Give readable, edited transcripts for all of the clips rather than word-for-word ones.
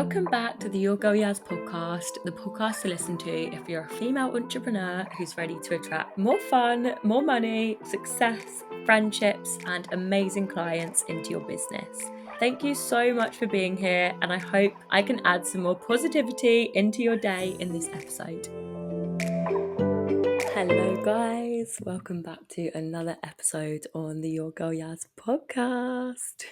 Welcome back to the Your Girl Yaz podcast, the podcast to listen to if you're a female entrepreneur who's ready to attract more fun, more money, success, friendships, and amazing clients into your business. Thank you so much for being here, and I hope I can add some more positivity into your day in this episode. Hello guys, welcome back to another episode on the Your Girl Yaz podcast.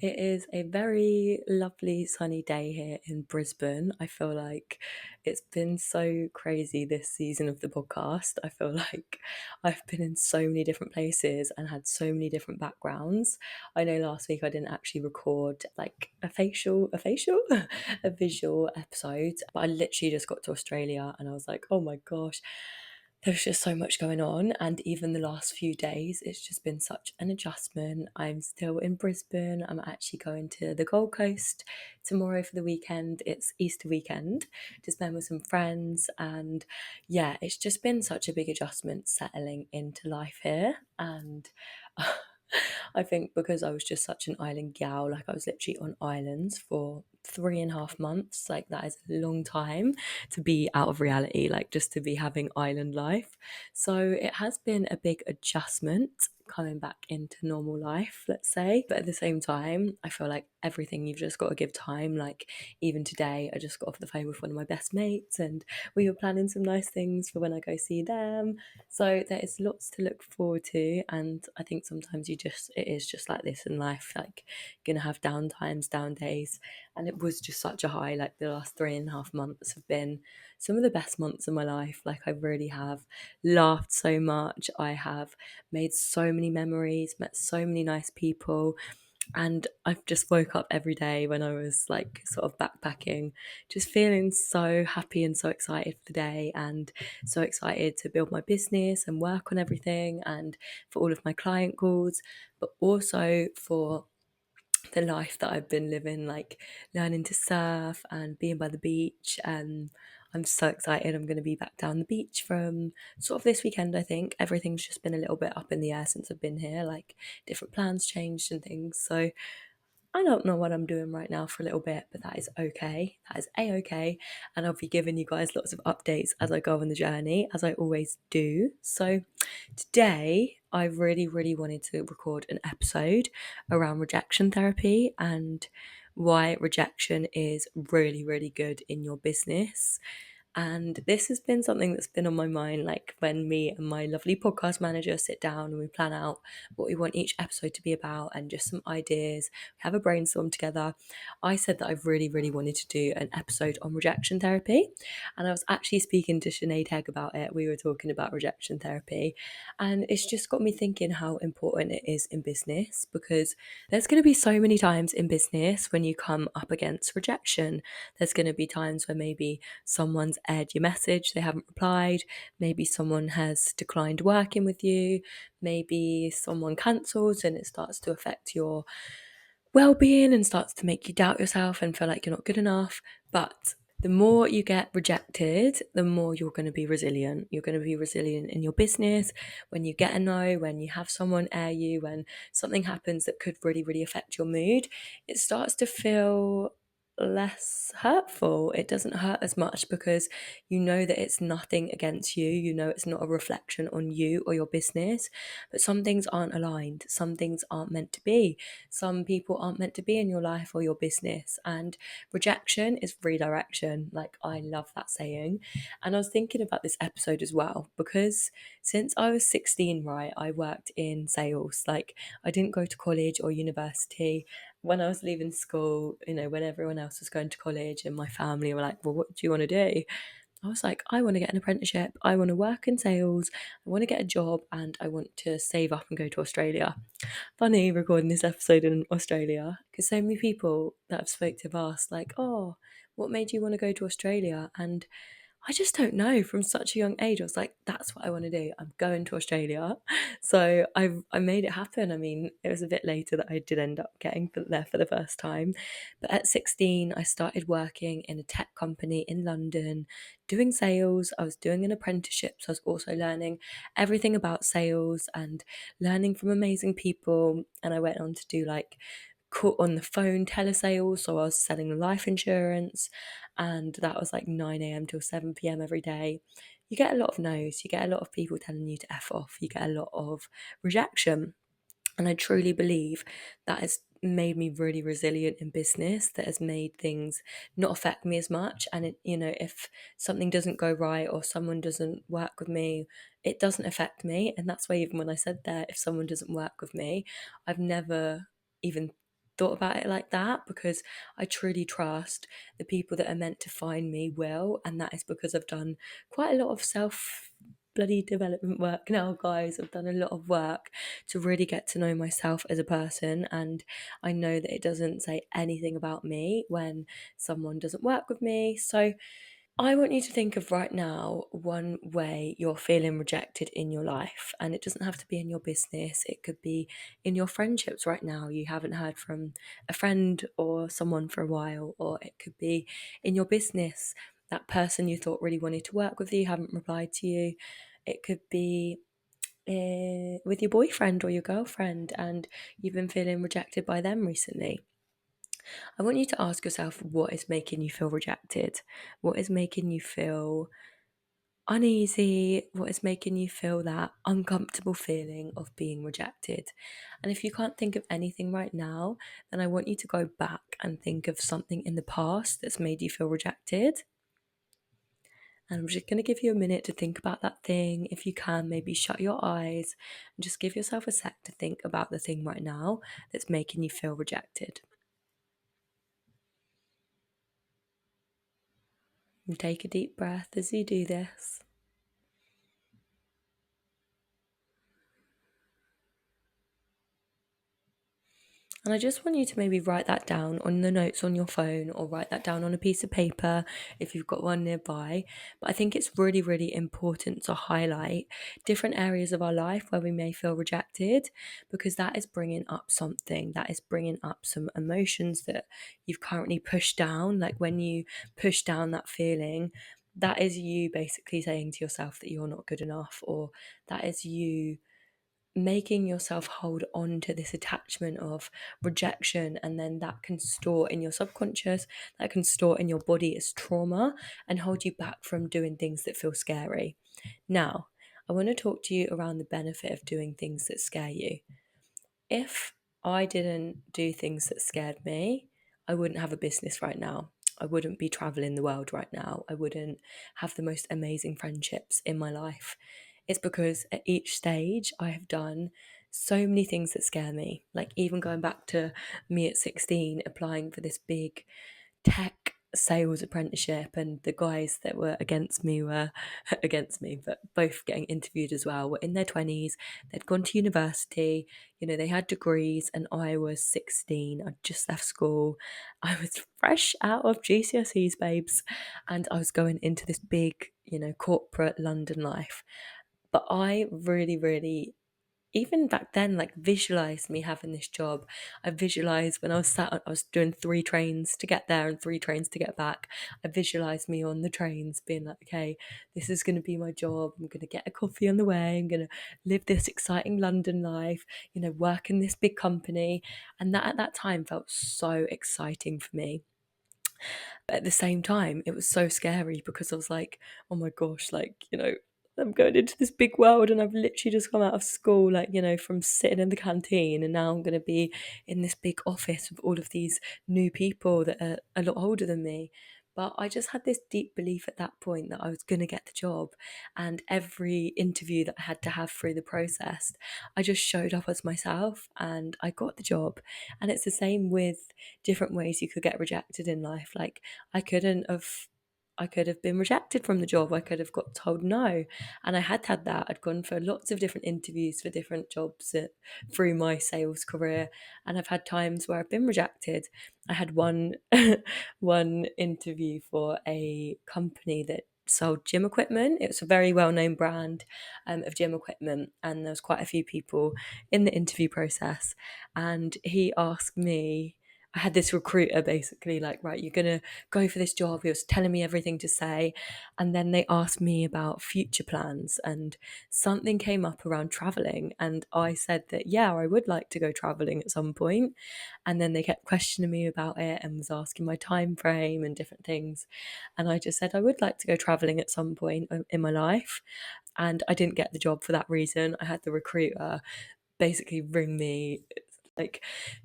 It is a very lovely sunny day here in Brisbane. I feel like it's been so crazy this season of the podcast. I feel like I've been in so many different places and had so many different backgrounds. I know last week I didn't actually record like a visual episode, but I literally just got to Australia and I was like, oh my gosh, there's just so much going on, and even the last few days it's just been such an adjustment. I'm still in Brisbane. I'm actually going to the Gold Coast tomorrow for the weekend. It's Easter weekend to spend with some friends, and yeah, it's just been such a big adjustment settling into life here. And I think because I was just such an island gal, like I was literally on islands for 3.5 months, like that is a long time to be out of reality, like just to be having island life. So it has been a big adjustment coming back into normal life, let's say. But at the same time, I feel like everything you've just got to give time. Like even today, I just got off the phone with one of my best mates and we were planning some nice things for when I go see them. So there is lots to look forward to. And I think sometimes it is just like this in life, like you're gonna have down times, down days. And it was just such a high. Like the last 3.5 months have been some of the best months of my life. Like I really have laughed so much. I have made so many memories, met so many nice people. And I've just woke up every day when I was like sort of backpacking, just feeling so happy and so excited for the day and so excited to build my business and work on everything and for all of my client calls, but also for the life that I've been living, like learning to surf and being by the beach. And I'm so excited. I'm going to be back down the beach from sort of this weekend, I think. Everything's just been a little bit up in the air since I've been here, like different plans changed and things. So I don't know what I'm doing right now for a little bit, but that is okay. That is a-okay. And I'll be giving you guys lots of updates as I go on the journey, as I always do. So today, I really, really wanted to record an episode around rejection therapy and why rejection is really, really good in your business. And this has been something that's been on my mind, like when me and my lovely podcast manager sit down and we plan out what we want each episode to be about and just some ideas. We have a brainstorm together. I said that I've really, really wanted to do an episode on rejection therapy. And I was actually speaking to Sinead Hegg about it. We were talking about rejection therapy. And it's just got me thinking how important it is in business, because there's going to be so many times in business when you come up against rejection. There's going to be times where maybe someone's aired your message, they haven't replied, maybe someone has declined working with you, maybe someone cancels and it starts to affect your well-being and starts to make you doubt yourself and feel like you're not good enough. But the more you get rejected, the more you're going to be resilient. You're going to be resilient in your business. When you get a no, when you have someone air you, when something happens that could really, really affect your mood, it starts to feel less hurtful. It doesn't hurt as much because you know that it's nothing against you. You know it's not a reflection on you or your business. But some things aren't aligned. Some things aren't meant to be. Some people aren't meant to be in your life or your business. And rejection is redirection. Like, I love that saying. And I was thinking about this episode as well because since I was 16, right, I worked in sales. Like, I didn't go to college or university. When I was leaving school, you know, when everyone else was going to college and my family were like, well, what do you want to do? I was like, I want to get an apprenticeship. I want to work in sales. I want to get a job and I want to save up and go to Australia. Funny recording this episode in Australia because so many people that I've spoke to have asked, like, oh, what made you want to go to Australia? And I just don't know. From such a young age, I was like, that's what I want to do. I'm going to Australia. So I made it happen. I mean, it was a bit later that I did end up getting there for the first time. But at 16, I started working in a tech company in London, doing sales. I was doing an apprenticeship. So I was also learning everything about sales and learning from amazing people. And I went on to do like caught on the phone telesales, so I was selling life insurance, and that was like 9 a.m. till 7 p.m. every day. You get a lot of no's, you get a lot of people telling you to F off, you get a lot of rejection. And I truly believe that has made me really resilient in business, that has made things not affect me as much. And if something doesn't go right or someone doesn't work with me, it doesn't affect me. And that's why even when I said that, if someone doesn't work with me, I've never even thought about it like that, because I truly trust the people that are meant to find me will. And that is because I've done quite a lot of self bloody development work now, guys. I've done a lot of work to really get to know myself as a person, and I know that it doesn't say anything about me when someone doesn't work with me. So I want you to think of right now one way you're feeling rejected in your life, and it doesn't have to be in your business. It could be in your friendships right now. You haven't heard from a friend or someone for a while, or it could be in your business. That person you thought really wanted to work with you haven't replied to you. It could be with your boyfriend or your girlfriend, and you've been feeling rejected by them recently. I want you to ask yourself, what is making you feel rejected? What is making you feel uneasy? What is making you feel that uncomfortable feeling of being rejected? And if you can't think of anything right now, then I want you to go back and think of something in the past that's made you feel rejected. And I'm just going to give you a minute to think about that thing. If you can, maybe shut your eyes and just give yourself a sec to think about the thing right now that's making you feel rejected. And take a deep breath as you do this. And I just want you to maybe write that down on the notes on your phone, or write that down on a piece of paper if you've got one nearby. But I think it's really, really important to highlight different areas of our life where we may feel rejected, because that is bringing up something, that is bringing up some emotions that you've currently pushed down. Like when you push down that feeling, that is you basically saying to yourself that you're not good enough, or that is you making yourself hold on to this attachment of rejection, and then that can store in your subconscious, that can store in your body as trauma, and hold you back from doing things that feel scary. Now, I want to talk to you around the benefit of doing things that scare you. If I didn't do things that scared me, I wouldn't have a business right now. I wouldn't be traveling the world right now. I wouldn't have the most amazing friendships in my life. It's because at each stage I have done so many things that scare me. Like even going back to me at 16, applying for this big tech sales apprenticeship, and the guys that were against me were against me, but both getting interviewed as well, were in their 20s. They'd gone to university, they had degrees, and I was 16. I'd just left school. I was fresh out of GCSEs, babes, and I was going into this big, corporate London life. But I really, really, even back then, like visualized me having this job. I visualized when I was doing 3 trains to get there and 3 trains to get back. I visualized me on the trains being like, okay, this is going to be my job. I'm going to get a coffee on the way. I'm going to live this exciting London life, work in this big company. And that at that time felt so exciting for me. But at the same time, it was so scary, because I was like, oh my gosh, like, I'm going into this big world, and I've literally just come out of school, like, from sitting in the canteen, and now I'm going to be in this big office with all of these new people that are a lot older than me. But I just had this deep belief at that point that I was going to get the job. And every interview that I had to have through the process, I just showed up as myself and I got the job. And it's the same with different ways you could get rejected in life. Like I could have been rejected from the job. I could have got told no. And I had that. I'd gone for lots of different interviews for different jobs through my sales career. And I've had times where I've been rejected. I had one one interview for a company that sold gym equipment. It was a very well-known brand of gym equipment, and there was quite a few people in the interview process. And he asked me, I had this recruiter basically like, right, you're going to go for this job. He was telling me everything to say. And then they asked me about future plans, and something came up around traveling. And I said that, yeah, I would like to go traveling at some point. And then they kept questioning me about it and was asking my time frame and different things. And I just said, I would like to go traveling at some point in my life. And I didn't get the job for that reason. I had the recruiter basically ring me like,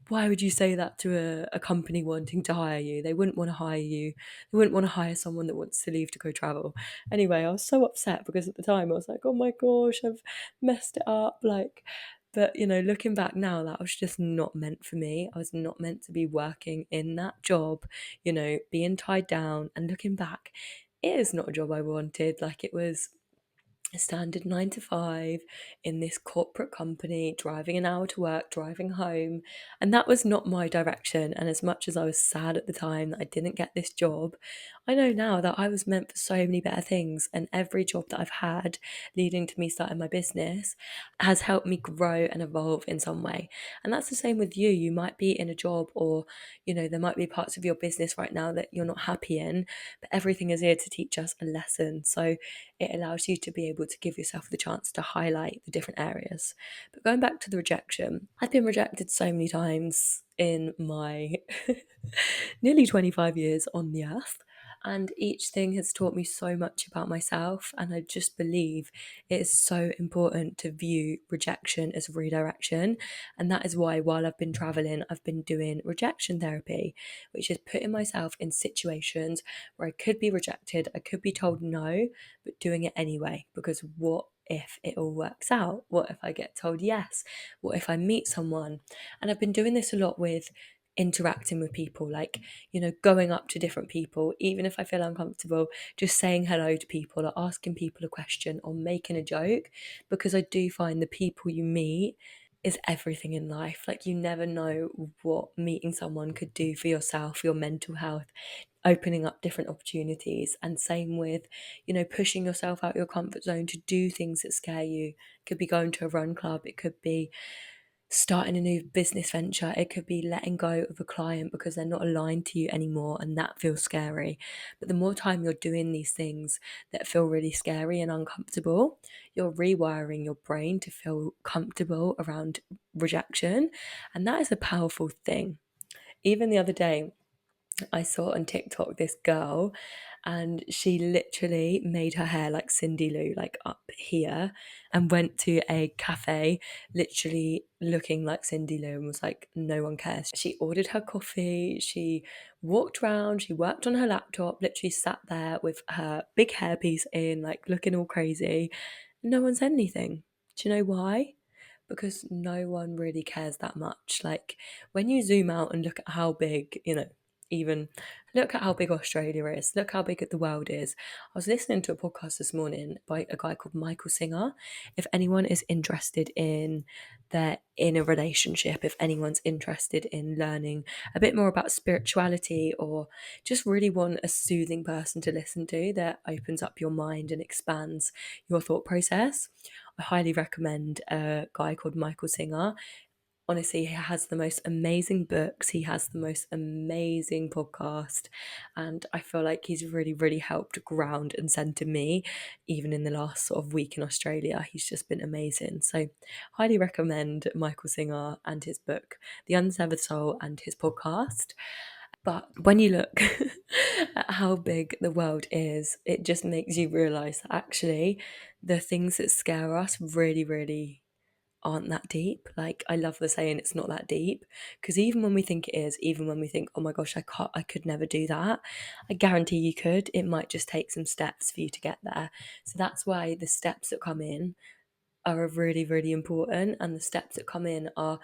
why would you say that to a company wanting to hire you? They wouldn't want to hire you. They wouldn't want to hire someone that wants to leave to go travel. Anyway, I was so upset because at the time I was like, oh my gosh, I've messed it up. Like, but looking back now, that was just not meant for me. I was not meant to be working in that job, being tied down. And looking back, it is not a job I wanted. Like, it was a standard 9 to 5 in this corporate company, driving an hour to work, driving home. And that was not my direction. And as much as I was sad at the time that I didn't get this job, I know now that I was meant for so many better things. And every job that I've had leading to me starting my business has helped me grow and evolve in some way. And that's the same with you. You might be in a job, or, there might be parts of your business right now that you're not happy in, but everything is here to teach us a lesson. So it allows you to be able to give yourself the chance to highlight the different areas. But going back to the rejection, I've been rejected so many times in my nearly 25 years on the earth. And each thing has taught me so much about myself. And I just believe it is so important to view rejection as redirection. And that is why, while I've been traveling, I've been doing rejection therapy, which is putting myself in situations where I could be rejected, I could be told no, but doing it anyway. Because what if it all works out? What if I get told yes? What if I meet someone? And I've been doing this a lot with interacting with people, like, going up to different people, even if I feel uncomfortable, just saying hello to people or asking people a question or making a joke, because I do find the people you meet is everything in life. Like, you never know what meeting someone could do for yourself, your mental health, opening up different opportunities. And same with, pushing yourself out your comfort zone to do things that scare you. It could be going to a run club, it could be starting a new business venture, it could be letting go of a client because they're not aligned to you anymore, and that feels scary. But the more time you're doing these things that feel really scary and uncomfortable, you're rewiring your brain to feel comfortable around rejection, and that is a powerful thing. Even the other day, I saw on TikTok this girl, and she literally made her hair like Cindy Lou, like up here, and went to a cafe literally looking like Cindy Lou and was like, no one cares. She ordered her coffee, she walked around, she worked on her laptop, literally sat there with her big hairpiece in, like looking all crazy. No one said anything. Do you know why? Because no one really cares that much. Like, when you zoom out and look at how big, even look at how big Australia is, look how big the world is. I was listening to a podcast this morning by a guy called Michael Singer. If anyone is interested in their inner relationship, if anyone's interested in learning a bit more about spirituality, or just really want a soothing person to listen to that opens up your mind and expands your thought process, I highly recommend a guy called Michael Singer. Honestly, he has the most amazing books, he has the most amazing podcast, and I feel like he's really, really helped ground and center me, even in the last sort of week in Australia. He's just been amazing. So highly recommend Michael Singer and his book, The Unsevered Soul, and his podcast. But when you look at how big the world is, it just makes you realize that actually the things that scare us really, really aren't that deep. Like, I love the saying, it's not that deep, because even when we think it is, even when we think, oh my gosh, I could never do that, I guarantee you could. It might just take some steps for you to get there. So that's why the steps that come in are really, really important. And the steps that come in are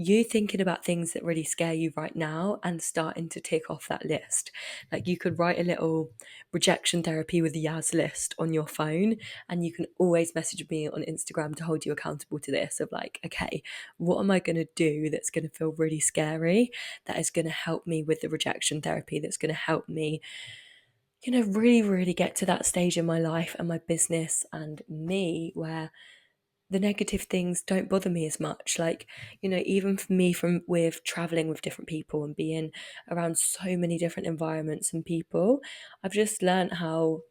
you thinking about things that really scare you right now and starting to tick off that list. Like, you could write a little rejection therapy with Yaz list on your phone, and you can always message me on Instagram to hold you accountable to this, of like, okay, what am I going to do that's going to feel really scary, that is going to help me with the rejection therapy, that's going to help me, really, really get to that stage in my life and my business and me where the negative things don't bother me as much. Like, even for me, from with traveling with different people and being around so many different environments and people, I've just learned how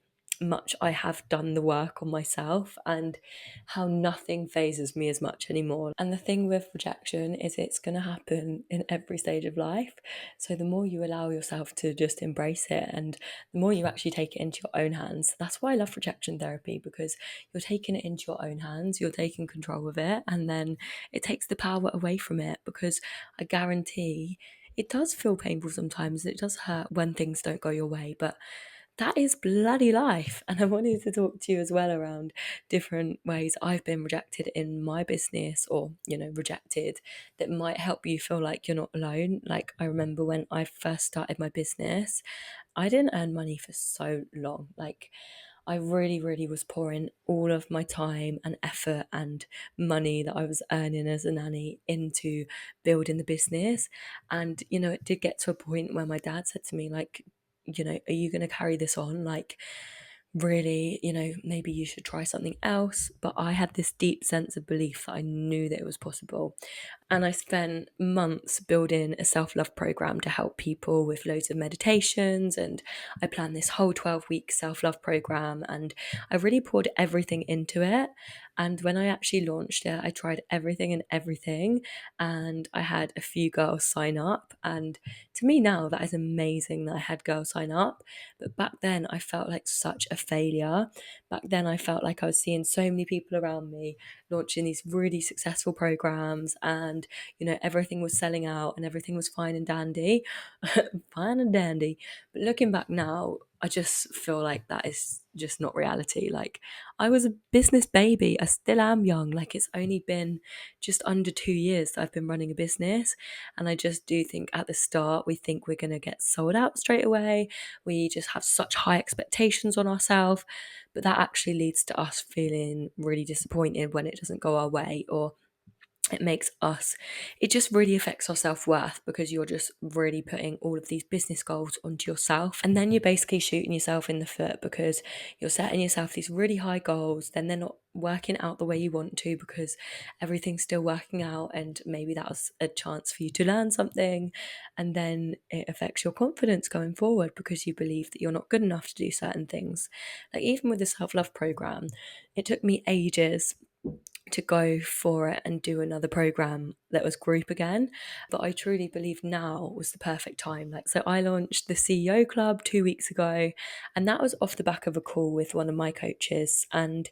much I have done the work on myself and how nothing phases me as much anymore. And the thing with rejection is it's going to happen in every stage of life. So the more you allow yourself to just embrace it and the more you actually take it into your own hands. That's why I love rejection therapy, because you're taking it into your own hands, you're taking control of it, and then it takes the power away from it. Because I guarantee it does feel painful sometimes, it does hurt when things don't go your way, but that is bloody life. And I wanted to talk to you as well around different ways I've been rejected in my business, or, rejected, that might help you feel like you're not alone. Like, I remember when I first started my business, I didn't earn money for so long. Like, I really, really was pouring all of my time and effort and money that I was earning as a nanny into building the business. And, it did get to a point where my dad said to me, like, are you going to carry this on? Like, really, maybe you should try something else. But I had this deep sense of belief that I knew that it was possible. And I spent months building a self-love program to help people with loads of meditations. And I planned this whole 12-week self-love program, and I really poured everything into it. And when I actually launched it, I tried everything and everything, and I had a few girls sign up. And to me now, that is amazing that I had girls sign up. But back then, I felt like such a failure. Back then, I felt like I was seeing so many people around me launching these really successful programs, and everything was selling out and everything was fine and dandy. Fine and dandy. But looking back now, I just feel like that is just not reality. Like, I was a business baby, I still am young. Like, it's only been just under 2 years that I've been running a business, and I just do think at the start we think we're going to get sold out straight away. We just have such high expectations on ourselves, but that actually leads to us feeling really disappointed when it doesn't go our way, or it just really affects our self-worth, because you're just really putting all of these business goals onto yourself, and then you're basically shooting yourself in the foot, because you're setting yourself these really high goals, then they're not working out the way you want to, because everything's still working out, and maybe that was a chance for you to learn something, and then it affects your confidence going forward, because you believe that you're not good enough to do certain things. Like, even with the self-love program, it took me ages to go for it and do another program that was group again, but I truly believe now was the perfect time. Like, so I launched the CEO Club 2 weeks ago, and that was off the back of a call with one of my coaches, and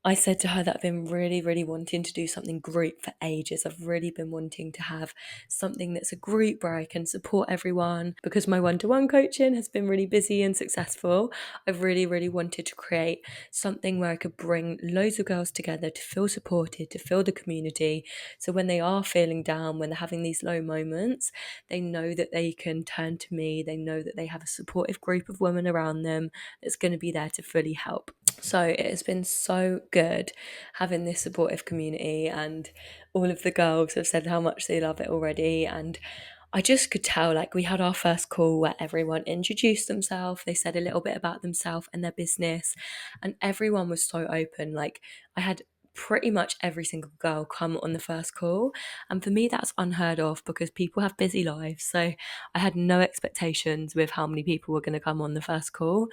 I said to her that I've been really, really wanting to do something group for ages. I've really been wanting to have something that's a group where I can support everyone, because my one-to-one coaching has been really busy and successful. I've really, really wanted to create something where I could bring loads of girls together to feel supported, to feel the community. So when they are feeling down, when they're having these low moments, they know that they can turn to me. They know that they have a supportive group of women around them that's going to be there to fully help. So it has been so good having this supportive community, and all of the girls have said how much they love it already. And I just could tell, like, we had our first call where everyone introduced themselves, they said a little bit about themselves and their business, and everyone was so open. Like, I had pretty much every single girl come on the first call, and for me that's unheard of, because people have busy lives. So I had no expectations with how many people were going to come on the first call,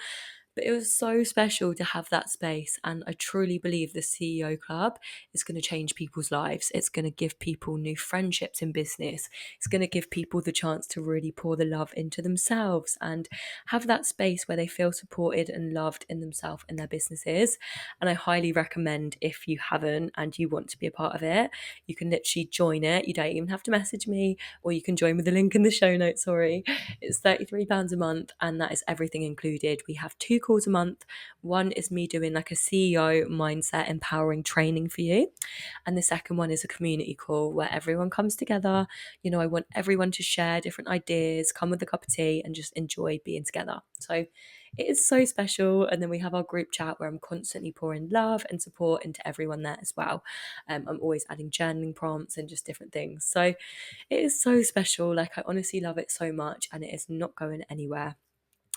but it was so special to have that space. And I truly believe the CEO Club is going to change people's lives. It's going to give people new friendships in business. It's going to give people the chance to really pour the love into themselves and have that space where they feel supported and loved in themselves and their businesses. And I highly recommend, if you haven't and you want to be a part of it, you can literally join it. You don't even have to message me, or you can join with the link in the show notes. Sorry. It's £33 a month, and that is everything included. We have 2 calls a month. One is me doing like a CEO mindset empowering training for you, and the second one is a community call where everyone comes together. I want everyone to share different ideas, come with a cup of tea, and just enjoy being together. So it is so special. And then we have our group chat where I'm constantly pouring love and support into everyone there as well. I'm always adding journaling prompts and just different things. So it is so special. Like, I honestly love it so much, and it is not going anywhere.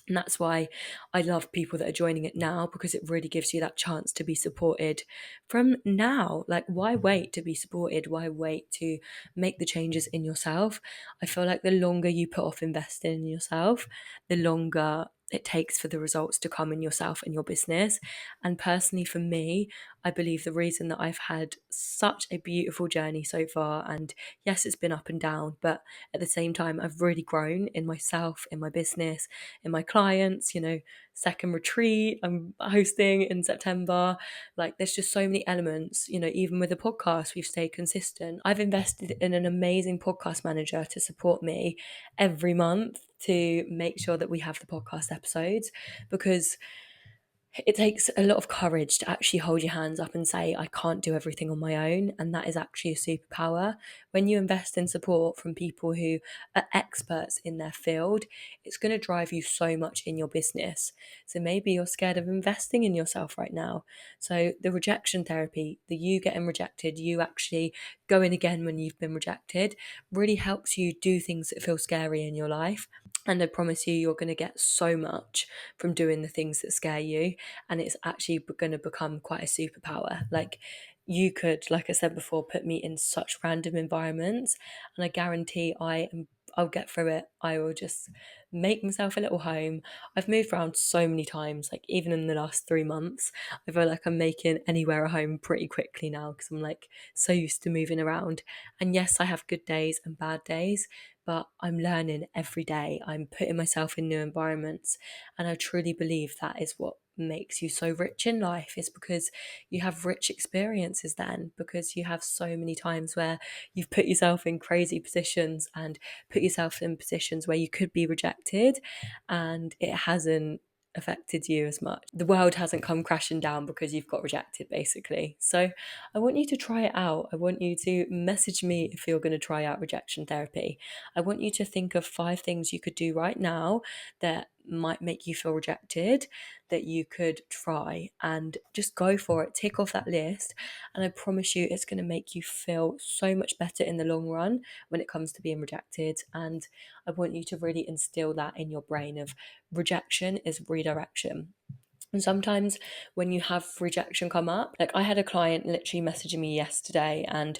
And that's why I love people that are joining it now, because it really gives you that chance to be supported from now. Like, why wait to be supported? Why wait to make the changes in yourself? I feel like the longer you put off investing in yourself, the longer it takes for the results to come in yourself and your business. And personally, for me, I believe the reason that I've had such a beautiful journey so far, and yes, it's been up and down, but at the same time, I've really grown in myself, in my business, in my clients, second retreat I'm hosting in September. Like, there's just so many elements, even with the podcast, we've stayed consistent. I've invested in an amazing podcast manager to support me every month to make sure that we have the podcast episodes, because it takes a lot of courage to actually hold your hands up and say, I can't do everything on my own. And that is actually a superpower. When you invest in support from people who are experts in their field, it's going to drive you so much in your business. So maybe you're scared of investing in yourself right now. So the rejection therapy, the you getting rejected, you actually going again when you've been rejected, really helps you do things that feel scary in your life. And I promise you're going to get so much from doing the things that scare you. And it's actually going to become quite a superpower. Like, you could, like I said before, put me in such random environments, and I guarantee I'll get through it. I will just make myself a little home. I've moved around so many times, like even in the last 3 months, I feel like I'm making anywhere a home pretty quickly now, because I'm like so used to moving around. And yes, I have good days and bad days, but I'm learning every day. I'm putting myself in new environments. And I truly believe that is what makes you so rich in life, is because you have rich experiences then, because you have so many times where you've put yourself in crazy positions and put yourself in positions where you could be rejected, and it hasn't affected you as much. The world hasn't come crashing down because you've got rejected, basically. So I want you to try it out. I want you to message me if you're going to try out rejection therapy. I want you to think of 5 things you could do right now that might make you feel rejected, that you could try, and just go for it. Tick off that list, and I promise you it's going to make you feel so much better in the long run when it comes to being rejected. And I want you to really instill that in your brain of rejection is redirection. And sometimes when you have rejection come up, like I had a client literally messaging me yesterday, and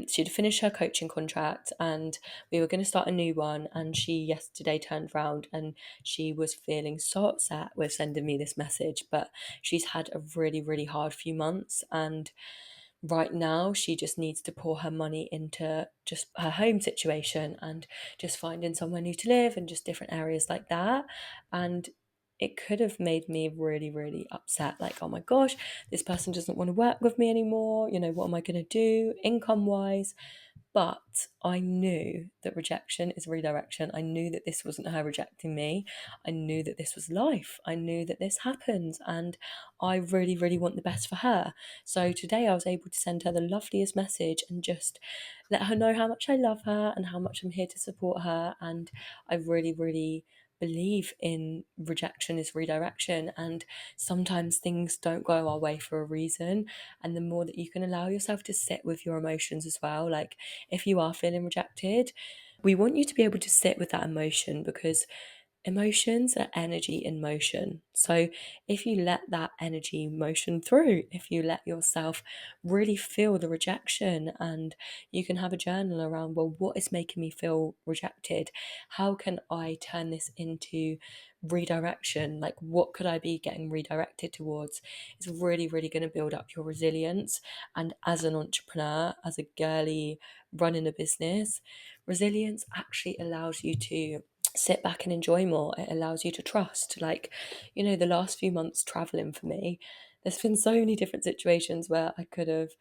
she'd finished her coaching contract and we were going to start a new one. And she yesterday turned around and she was feeling so upset with sending me this message. But she's had a really, really hard few months, and right now she just needs to pour her money into just her home situation and just finding somewhere new to live and just different areas like that. And it could have made me really, really upset. Like, oh my gosh, this person doesn't want to work with me anymore. What am I going to do income wise? But I knew that rejection is redirection. I knew that this wasn't her rejecting me. I knew that this was life. I knew that this happens. And I really, really want the best for her. So today I was able to send her the loveliest message and just let her know how much I love her and how much I'm here to support her. And I really, really believe in rejection is redirection, and sometimes things don't go our way for a reason. And the more that you can allow yourself to sit with your emotions as well, like if you are feeling rejected, we want you to be able to sit with that emotion, because emotions are energy in motion. So if you let that energy motion through, if you let yourself really feel the rejection, and you can have a journal around, well, what is making me feel rejected? How can I turn this into redirection? Like, what could I be getting redirected towards? It's really, really going to build up your resilience. And as an entrepreneur, as a girly running a business, resilience actually allows you to sit back and enjoy more. It allows you to trust. Like, the last few months traveling for me, there's been so many different situations where I could have,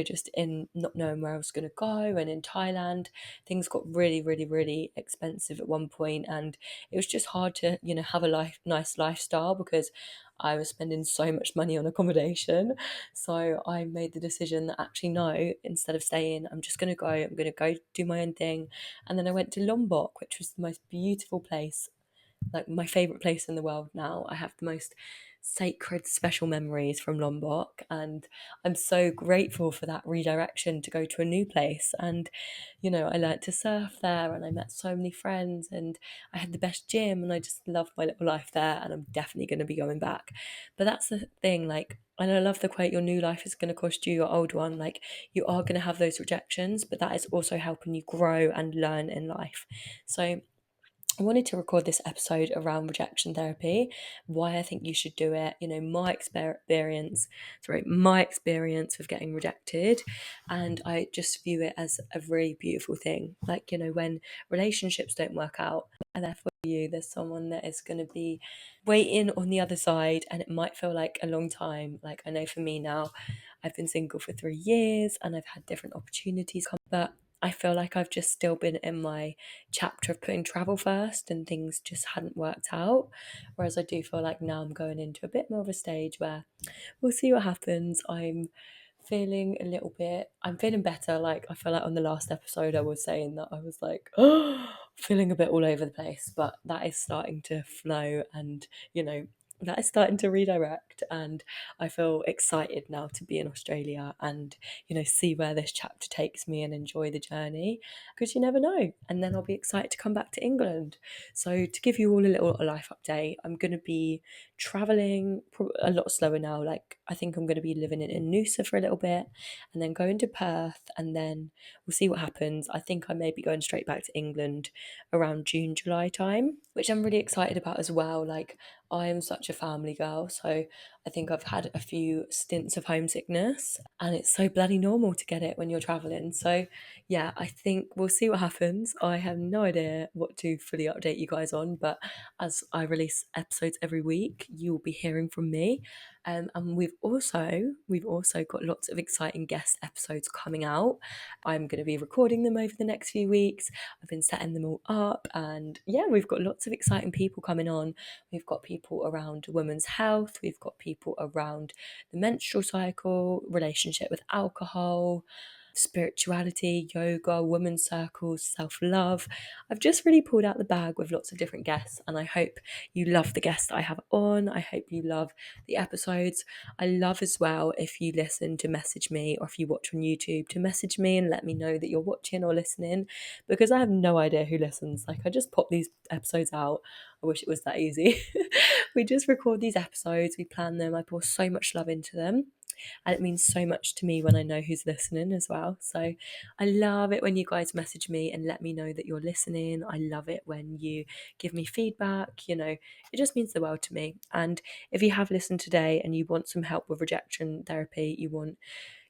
just in not knowing where I was going to go. And in Thailand, things got really, really, really expensive at one point, and it was just hard to, have a nice lifestyle, because I was spending so much money on accommodation. So I made the decision that actually, no, instead of staying, I'm going to go do my own thing. And then I went to Lombok, which was the most beautiful place, like my favorite place in the world now. I have the most sacred, special memories from Lombok, and I'm so grateful for that redirection to go to a new place. And I learnt to surf there, and I met so many friends, and I had the best gym, and I just loved my little life there, and I'm definitely going to be going back. But that's the thing, like, and I love the quote, your new life is going to cost you your old one. Like, you are going to have those rejections, but that is also helping you grow and learn in life. So I wanted to record this episode around rejection therapy, why I think you should do it, my experience with getting rejected. And I just view it as a really beautiful thing. Like, when relationships don't work out, and therefore there's someone that is going to be waiting on the other side, and it might feel like a long time. Like, I know for me now, I've been single for 3 years and I've had different opportunities come, but I feel like I've just still been in my chapter of putting travel first, and things just hadn't worked out. Whereas I do feel like now I'm going into a bit more of a stage where we'll see what happens. I'm feeling better. Like, I feel like on the last episode I was saying that I was like, oh, feeling a bit all over the place, but that is starting to flow, and that is starting to redirect, and I feel excited now to be in Australia and see where this chapter takes me and enjoy the journey, because you never know. And then I'll be excited to come back to England. So to give you all a little life update, I'm going to be traveling a lot slower now. Like, I think I'm going to be living in Noosa for a little bit, and then going to Perth, and then we'll see what happens. I think I may be going straight back to England around June, July time, which I'm really excited about as well. Like, I am such a family girl, so I think I've had a few stints of homesickness, and it's so bloody normal to get it when you're traveling. So yeah, I think we'll see what happens. I have no idea what to fully update you guys on, but as I release episodes every week, you will be hearing from me. And we've also got lots of exciting guest episodes coming out. I'm going to be recording them over the next few weeks. I've been setting them all up, and yeah, we've got lots of exciting people coming on. We've got people around women's health, we've got people around the menstrual cycle, relationship with alcohol, spirituality, yoga, women's circles, self-love. I've just really pulled out the bag with lots of different guests, and I hope you love the guests that I have on. I hope you love the episodes. I love as well if you listen to message me, or if you watch on YouTube, to message me and let me know that you're watching or listening, because I have no idea who listens. Like, I just pop these episodes out. I wish it was that easy. We just record these episodes, we plan them, I pour so much love into them, and it means so much to me when I know who's listening as well. So I love it when you guys message me and let me know that you're listening. I love it when you give me feedback. It just means the world to me. And if you have listened today and you want some help with rejection therapy,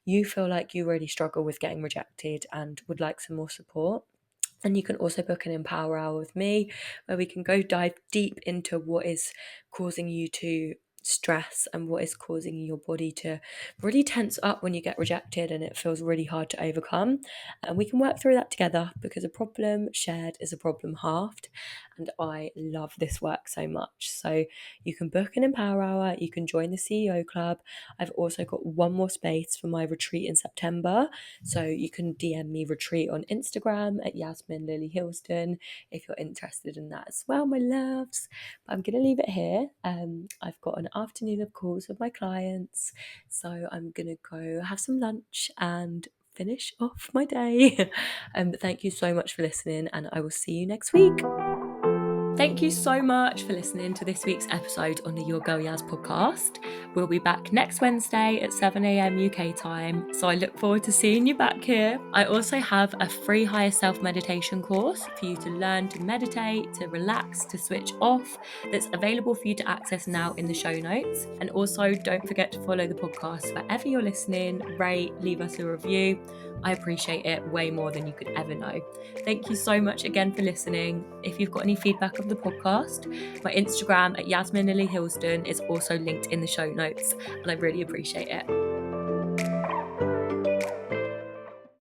you feel like you really struggle with getting rejected and would like some more support, and you can also book an Empower Hour with me, where we can go dive deep into what is causing you to stress and what is causing your body to really tense up when you get rejected and it feels really hard to overcome. And we can work through that together, because a problem shared is a problem halved. And I love this work so much. So you can book an Empower Hour, you can join the CEO Club. I've also got one more space for my retreat in September. So you can DM me retreat on Instagram at Yasmin Lily Hilston if you're interested in that as well, my loves. But I'm going to leave it here. I've got an afternoon of calls with my clients, so I'm going to go have some lunch and finish off my day. But thank you so much for listening, and I will see you next week. Thank you so much for listening to this week's episode on the Your Girl Yaz podcast. We'll be back next Wednesday at 7 a.m. UK time, so I look forward to seeing you back here. I also have a free higher self meditation course for you to learn to meditate, to relax, to switch off, that's available for you to access now in the show notes. And also, don't forget to follow the podcast wherever you're listening, rate, leave us a review. I appreciate it way more than you could ever know. Thank you so much again for listening. If you've got any feedback of the podcast, my Instagram at Yasmin Lily Hilston is also linked in the show notes, and I really appreciate it.